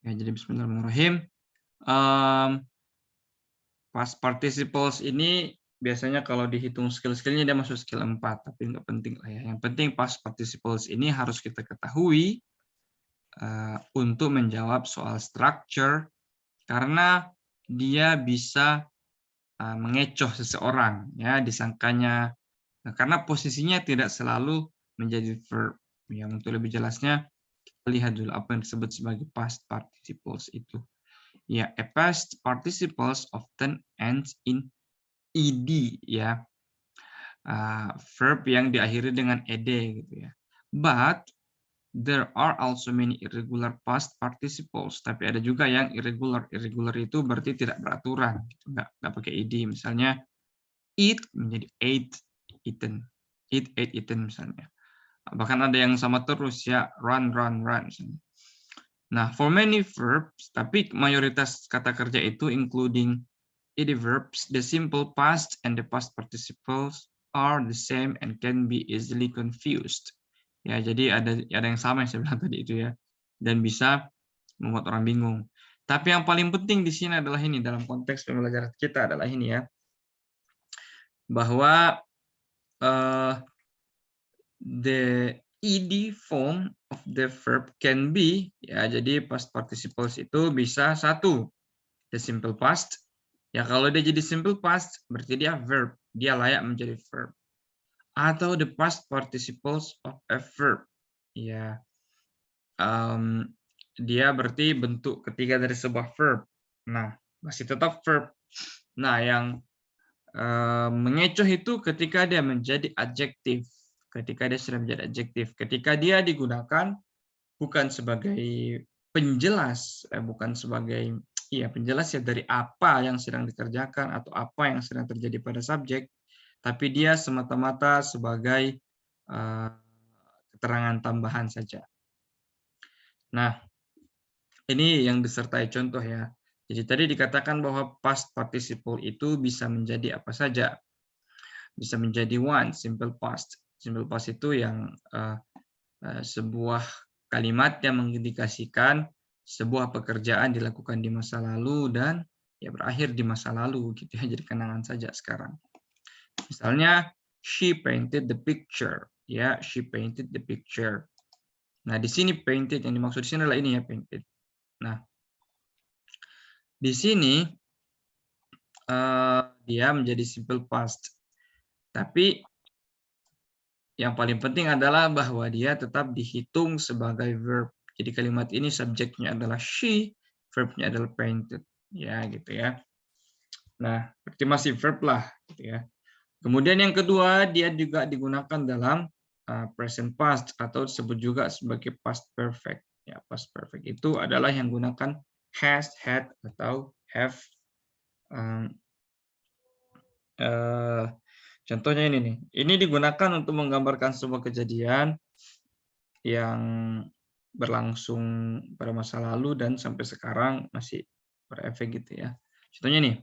Ya, jadi bismillahirrahmanirrahim. Um, Past participles ini biasanya kalau dihitung skill-skillnya dia masuk skill 4, tapi nggak penting lah ya. Yang penting past participles ini harus kita ketahui untuk menjawab soal structure, karena dia bisa mengecoh seseorang, ya, disangkanya, karena posisinya tidak selalu menjadi verb. Ya, untuk lebih jelasnya, kita lihat dulu apa yang disebut sebagai past participles itu. Ya, a past participles often ends in ed, ya, verb yang diakhiri dengan ed gitu ya. But there are also many irregular past participles. Tapi ada juga yang irregular. Irregular itu berarti tidak beraturan, gitu. Nggak pakai ed. Misalnya eat menjadi ate, eaten, eat, ate, eaten misalnya. Bahkan ada yang sama terus ya, run, run, run misalnya. Nah, for many verbs, tapi mayoritas kata kerja itu including ed verbs, the simple past and the past participles are the same and can be easily confused. Ya, jadi ada yang sama yang saya bilang tadi itu ya, dan bisa membuat orang bingung. Tapi yang paling penting di sini adalah ini, dalam konteks pembelajaran kita adalah ini ya, bahwa the ed form of the verb can be, ya, jadi past participles itu bisa satu, the simple past. Ya, kalau dia jadi simple past, berarti dia verb, dia layak menjadi verb. Atau the past participles of a verb. Ya, dia berarti bentuk ketiga dari sebuah verb. Nah, masih tetap verb. Nah, yang mengecoh itu ketika dia menjadi adjektif. Ketika dia sudah menjadi adjektif. Ketika dia digunakan bukan sebagai penjelas, bukan sebagai penjelas ya dari apa yang sedang dikerjakan atau apa yang sedang terjadi pada subjek, tapi dia semata-mata sebagai keterangan tambahan saja. Nah, ini yang disertai contoh ya. Jadi tadi dikatakan bahwa past participle itu bisa menjadi apa saja. Bisa menjadi one, simple past. Simple past itu yang sebuah kalimat yang mengindikasikan sebuah pekerjaan dilakukan di masa lalu dan ya berakhir di masa lalu gitu ya, jadi kenangan saja sekarang. Misalnya she painted the picture, ya, she painted the picture. Nah, di sini painted yang dimaksud di sini adalah ini ya, painted. Nah, di sini dia menjadi simple past. Tapi yang paling penting adalah bahwa dia tetap dihitung sebagai verb. Jadi kalimat ini subjeknya adalah she, verbnya adalah painted, ya gitu ya. Nah, berarti masih verb lah, gitu ya. Kemudian yang kedua, dia juga digunakan dalam present past atau disebut juga sebagai past perfect. Ya, past perfect itu adalah yang gunakan has, had atau have. Contohnya ini nih. Ini digunakan untuk menggambarkan sebuah kejadian yang berlangsung pada masa lalu dan sampai sekarang masih berefek gitu ya. Contohnya nih,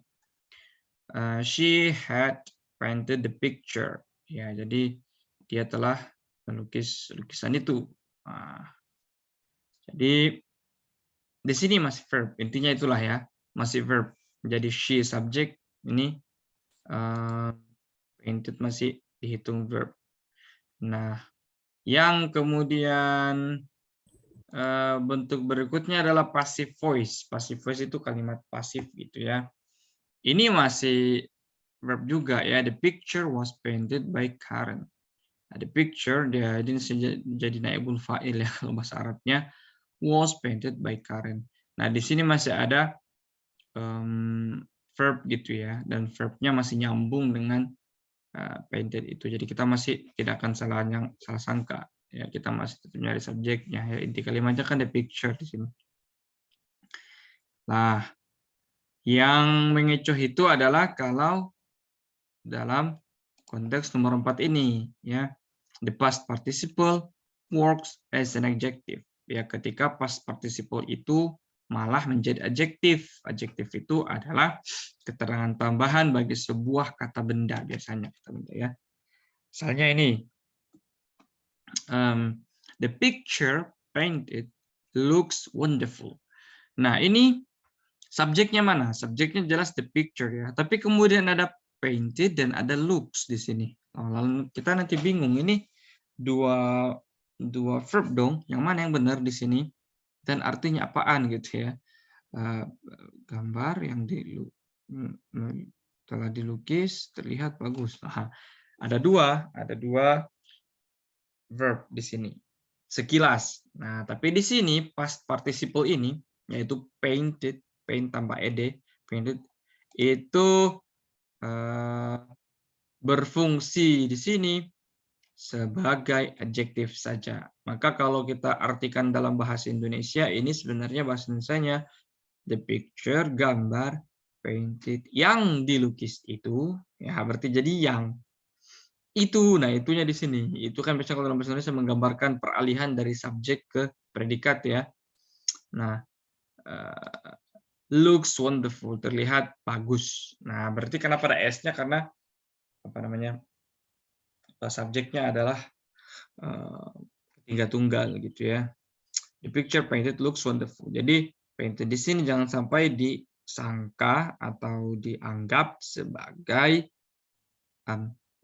she had painted the picture. Ya, jadi dia telah melukis lukisan itu. Nah, jadi di sini masih verb. Intinya itulah ya, masih verb. Jadi she subject, ini painted masih dihitung verb. Nah, yang kemudian bentuk berikutnya adalah passive voice. Passive voice itu kalimat pasif gitu ya. Ini masih verb juga ya. The picture was painted by Karen. Nah, the picture dia ini jadi naibul fa'il ya kalau bahasa Arabnya, was painted by Karen. Nah, di sini masih ada verb gitu ya, dan verbnya masih nyambung dengan painted itu. Jadi kita masih tidak akan salah sangka. Ya, kita masih tetap nyari subjeknya. Ya, inti kalimatnya kan the picture di sini. Nah, yang mengecoh itu adalah kalau dalam konteks nomor 4 ini, ya, the past participle works as an adjective. Ya, ketika past participle itu malah menjadi adjektif. Adjektif itu adalah keterangan tambahan bagi sebuah kata benda biasanya, kata benda ya. Misalnya ini, the picture painted looks wonderful. Nah, ini subjeknya mana? Subjeknya jelas the picture ya. Tapi kemudian ada painted dan ada looks di sini. Lalu kita nanti bingung ini dua verb dong. Yang mana yang benar di sini dan artinya apaan gitu ya. Gambar yang telah dilukis terlihat bagus. Ada dua verb di sini. Sekilas. Nah, tapi di sini past participle ini yaitu painted, paint tambah ed, painted itu berfungsi di sini sebagai adjektif saja. Maka kalau kita artikan dalam bahasa Indonesia ini sebenarnya bahasa Indonesianya the picture, gambar, painted, yang dilukis itu, ya berarti jadi yang. Itu, nah itunya di sini. Itu kan biasanya kalau dalam bahasa Indonesia menggambarkan peralihan dari subjek ke predikat ya. Nah, looks wonderful, terlihat bagus. Nah, berarti kenapa ada S-nya? Karena apa namanya? Subjeknya adalah ketiga tunggal gitu ya. The picture painted looks wonderful. Jadi painted di sini jangan sampai disangka atau dianggap sebagai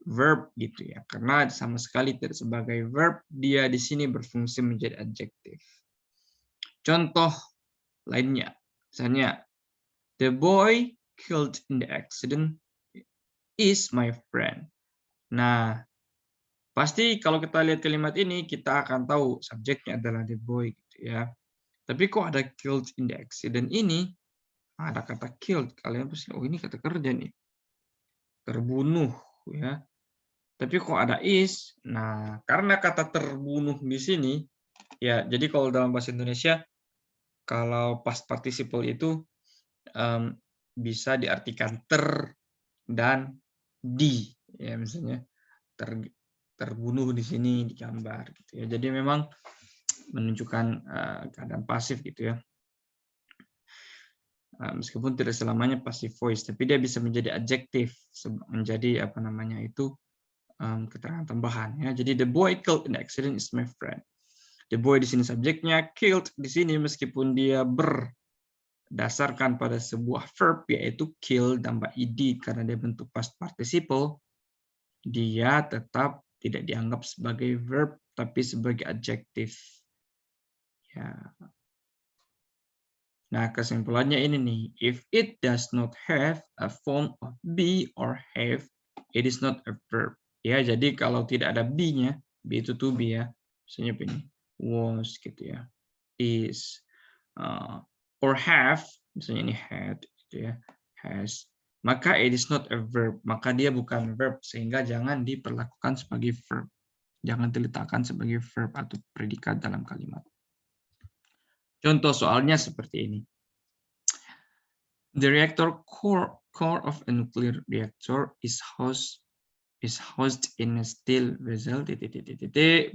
verb gitu ya. Karena sama sekali tidak sebagai verb, dia di sini berfungsi menjadi adjektif. Contoh lainnya, misalnya the boy killed in the accident is my friend. Nah, pasti kalau kita lihat kalimat ini kita akan tahu subjeknya adalah the boy gitu ya. Tapi kok ada killed in the accident ini? Ada kata killed, kalian pasti oh ini kata kerja nih. Terbunuh ya. Tapi kok ada is? Nah, karena kata terbunuh di sini ya, jadi kalau dalam bahasa Indonesia kalau past participle itu bisa diartikan ter dan di ya, misalnya terbunuh di sini digambar gitu ya. Jadi memang menunjukkan keadaan pasif gitu ya. Meskipun tidak selamanya passive voice, tapi dia bisa menjadi adjektif, menjadi apa namanya itu keterangan tambahan ya. Jadi the boy killed in the accident is my friend. The boy di sini subjeknya, killed di sini meskipun dia berdasarkan pada sebuah verb yaitu kill tambah ed karena dia bentuk past participle, dia tetap tidak dianggap sebagai verb tapi sebagai adjektif. Ya. Nah, kesimpulannya ini nih, if it does not have a form of be or have, it is not a verb. Ya, jadi kalau tidak ada be-nya, be itu to be ya, misalnya ini was gitu ya, is, or have, misalnya ini had gitu ya, has, maka it is not a verb, maka dia bukan verb, sehingga jangan diperlakukan sebagai verb, jangan diletakkan sebagai verb atau predikat dalam kalimat. Contoh soalnya seperti ini. The reactor core of a nuclear reactor is housed in a steel vessel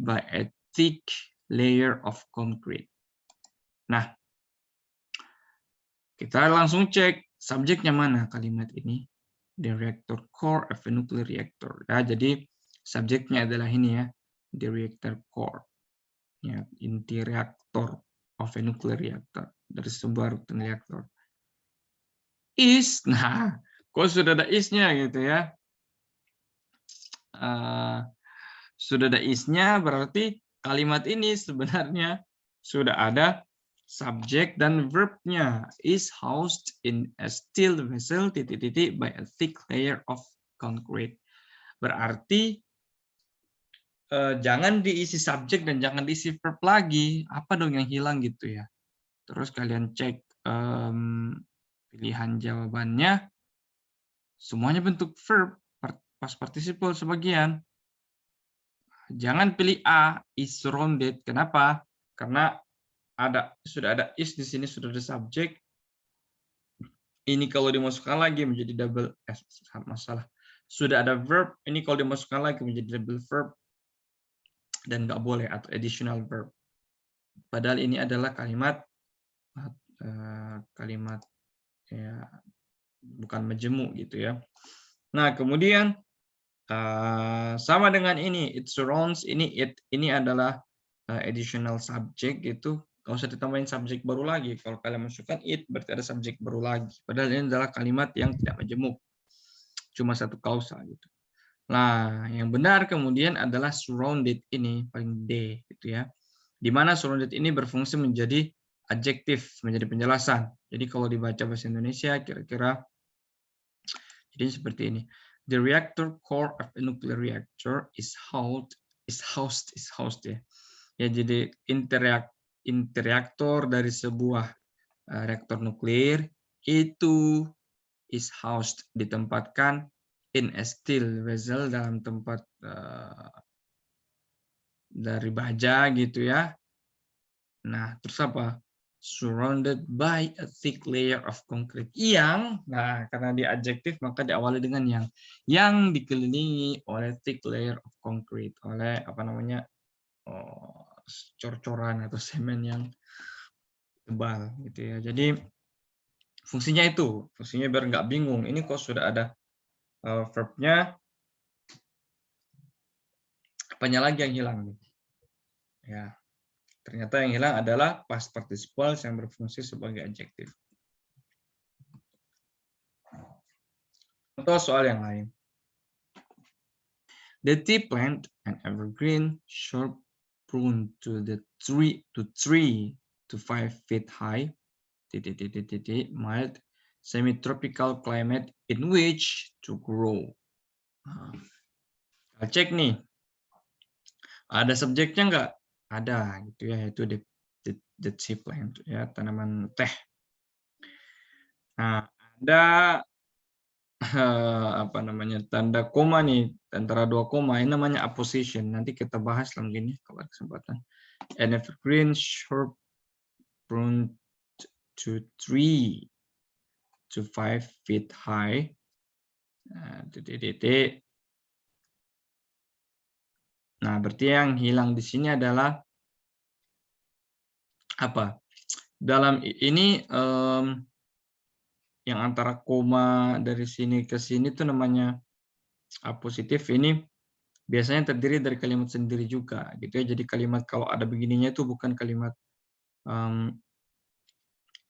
by a thick layer of concrete. Nah, kita langsung cek subjeknya mana kalimat ini. The reactor core of a nuclear reactor. Ya, jadi subjeknya adalah ini ya, the reactor core. Ya, inti reaktor of a nuclear reactor, dari sebuah reaktor. Is, nah, kok sudah ada is-nya gitu ya. Sudah ada is-nya, berarti kalimat ini sebenarnya sudah ada subjek dan verb-nya. Is housed in a steel vessel by a thick layer of concrete. Berarti jangan diisi subjek dan jangan diisi verb lagi. Apa dong yang hilang gitu ya. Terus kalian cek pilihan jawabannya. Semuanya bentuk verb, past participle sebagian. Jangan pilih A, is surrounded. Kenapa? Karena sudah ada is di sini, sudah ada subjek. Ini kalau dimasukkan lagi menjadi double masalah. Sudah ada verb, ini kalau dimasukkan lagi menjadi double verb dan nggak boleh, atau additional verb. Padahal ini adalah kalimat ya bukan majemuk gitu ya. Nah, kemudian sama dengan ini, it surrounds, ini adalah additional subject gitu, Nggak usah ditambahin subjek baru lagi. Kalau kalian masukkan it, berarti ada subjek baru lagi. Padahal ini adalah kalimat yang tidak majemuk. Cuma satu klausa gitu. Nah, yang benar kemudian adalah surrounded ini, paling D gitu ya. Di mana surrounded ini berfungsi menjadi adjektif, menjadi penjelasan. Jadi kalau dibaca bahasa Indonesia kira-kira jadi seperti ini. The reactor core of a nuclear reactor is housed ya. Ya jadi inti reaktor dari sebuah reaktor nuklir itu is housed, ditempatkan in a steel vessel, dalam tempat dari baja gitu ya. Nah, terus apa? Surrounded by a thick layer of concrete. Nah karena di adjektif maka diawali dengan yang dikelilingi oleh thick layer of concrete, oleh apa namanya, cor-coran atau semen yang tebal gitu ya. Jadi fungsinya biar nggak bingung. Ini kok sudah ada verbnya, apanya lagi yang hilang nih? Ya, ternyata yang hilang adalah past participle yang berfungsi sebagai adjektif. Contoh soal yang lain. The tea plant, an evergreen shrub prune to 3 to 5 feet high, mild semi-tropical climate in which to grow. Nah, cek nih, ada subjeknya nggak? Ada gitu ya, yaitu the tea plant ya, tanaman teh. Nah, ada apa namanya, tanda koma nih antara dua koma, ini namanya apposition. Nanti kita bahas dalam gini kalau ada kesempatan. An evergreen shrub prune to 3 to 5 feet high. Nah, berarti yang hilang di sini adalah apa? Dalam ini yang antara koma dari sini ke sini tuh namanya apositif. Ini biasanya terdiri dari kalimat sendiri juga gitu ya. Jadi kalimat kalau ada begininya itu bukan kalimat,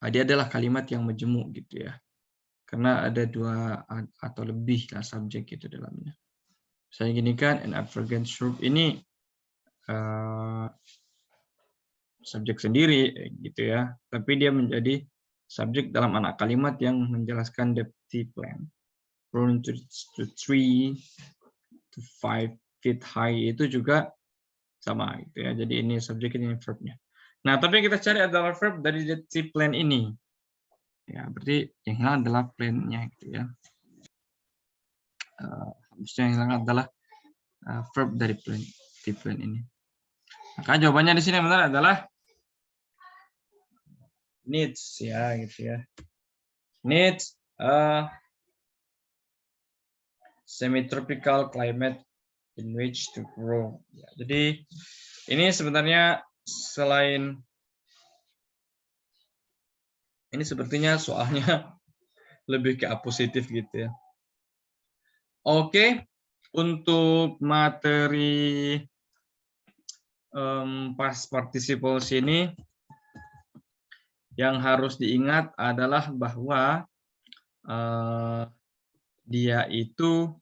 dia adalah kalimat yang majemuk gitu ya, karena ada dua atau lebih lah subjek itu dalamnya. Saya gini kan, an evergreen shrub ini subjek sendiri gitu ya, tapi dia menjadi subjek dalam anak kalimat yang menjelaskan the tea plant. Prone to 3 to 5 feet high itu juga sama gitu ya. Jadi ini subjek, ini verbnya. Nah, tapi yang kita cari adalah verb dari the tea plant ini. Ya, berarti yang hilang adalah plan-nya gitu ya. Harusnya yang hilang adalah verb dari tea plant ini. Maka jawabannya di sini benar adalah needs ya gitu ya. Needs a semi-tropical climate in which to grow. Ya, jadi ini sebenarnya selain ini sepertinya soalnya lebih ke apositif gitu ya. Oke, untuk materi past participles ini yang harus diingat adalah bahwa dia itu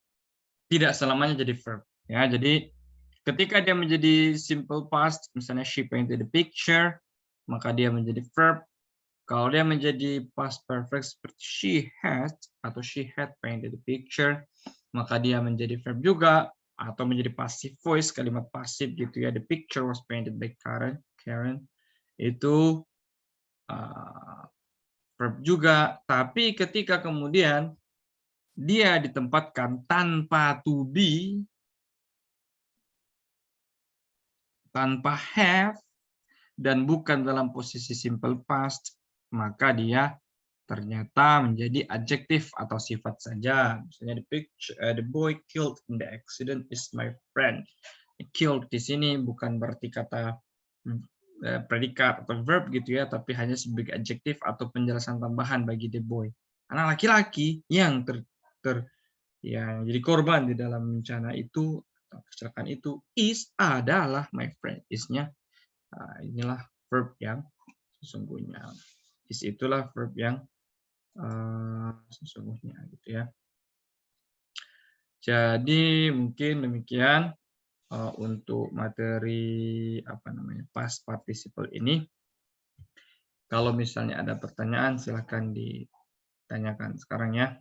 tidak selamanya jadi verb ya. Jadi ketika dia menjadi simple past, misalnya she painted the picture, maka dia menjadi verb. Kalau dia menjadi past perfect seperti she had atau she had painted the picture, maka dia menjadi verb juga, atau menjadi passive voice, kalimat pasif gitu ya. The picture was painted by Karen. Itu verb juga. Tapi ketika kemudian dia ditempatkan tanpa to be, tanpa have, dan bukan dalam posisi simple past, maka dia ternyata menjadi adjektif atau sifat saja. Misalnya the boy killed in the accident is my friend. Killed di sini bukan berarti kata predikat atau verb gitu ya, tapi hanya sebagai adjektif atau penjelasan tambahan bagi the boy. Anak laki-laki yang jadi korban di dalam bencana itu, kecelakaan itu, is adalah my friend. Is-nya inilah verb yang sesungguhnya. Is itulah verb yang sesungguhnya gitu ya. Jadi mungkin demikian untuk materi past participle ini. Kalau misalnya ada pertanyaan silahkan ditanyakan sekarang ya.